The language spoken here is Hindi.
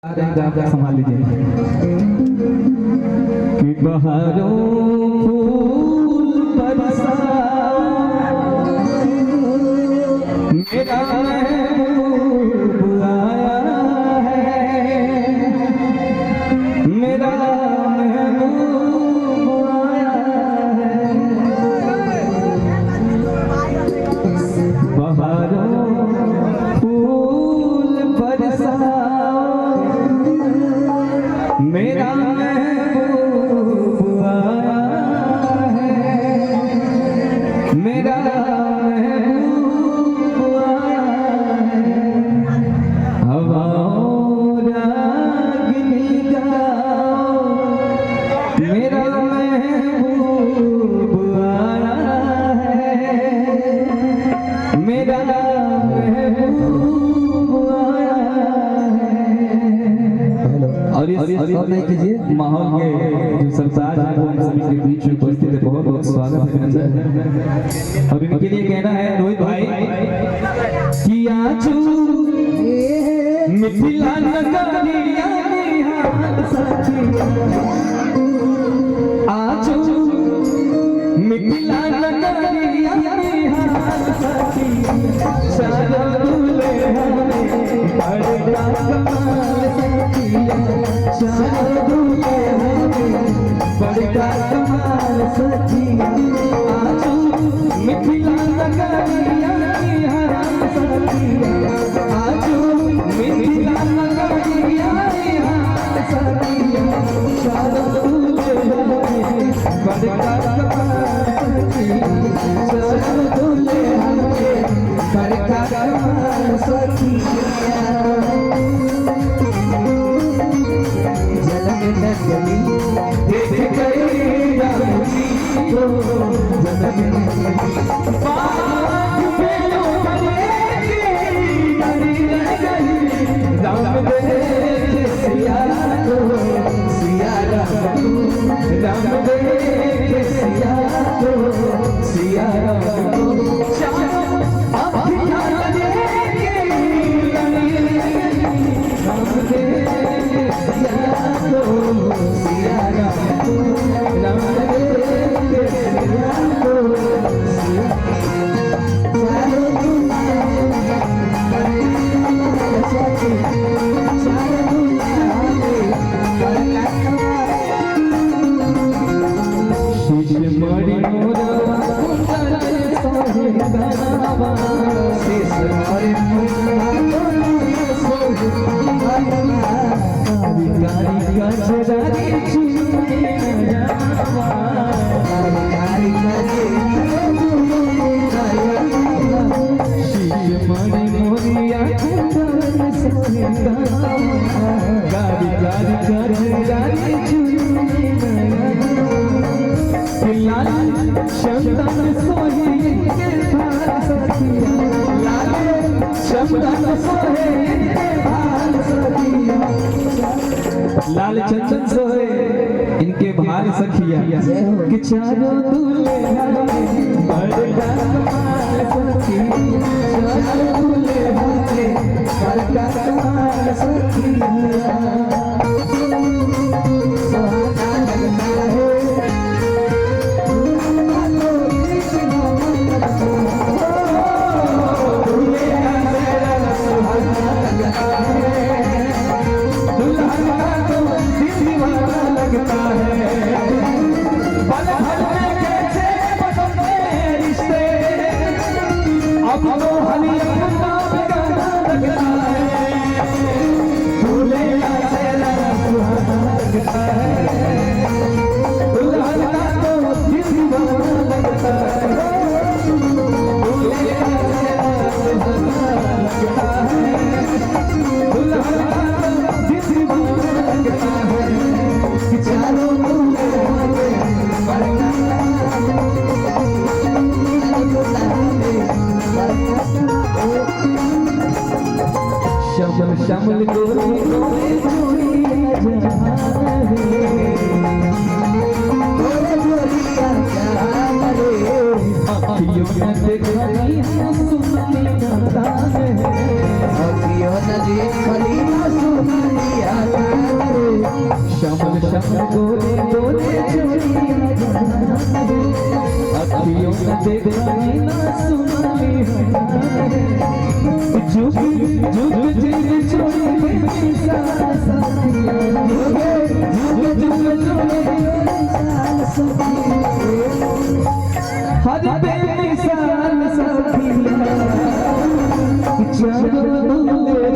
संभाल लीजिए कि बहारों फूल बरसा मेरा महबूब आया है, मेरा महबूब आया है। बहारों फूल बरसा मेरा महबूब आया है, मेरा महबूब आया है। हवाओं रागिनी गाओ मेरा महबूब आया है, मेरा महबूब आया है। और नहीं कीजिए माहौल के जो सरताज हैं वो हम सभी के बीच उपस्थित है। बहुत बहुत स्वागत है अभिनंदन। और इनके लिए कहना है रोहित भाई कि आजू मिथिला नगरिया निहाल सखिया, आजू मिथिला नगरिया निहाल सखिया, चारों दूल्हे हमें बड़ा कमाल सखिया, चारों दूल्हे हमें बड़ा कमाल सखिया। आजू मिथिला नगरिया निहाल सखिया, आजू मिथिला नगरिया निहाल सखिया, चारों दूल्हे हमें बड़ा कमाल सखिया, चारों दूल्हे हमें बड़ा कमाल सखिया। देख गई रानी को बाग में लोमड़ी राम दे सिया को, सिया राम दे सिया को, सिया राम को लाल चंदन सोहे इनके भाल सखिया कि चारों दूल्हे हमें बड़ा कमाल सखिया, चारों दूल्हे हमें बड़ा कमाल सखिया। Oh शम गोरे गोरे अखियों न देखी ना सुनाई जुग जुग जिग छोड़ी मेरी सास जुग जुग छोड़ी हर बेली साल सखिया चलो दूल्हे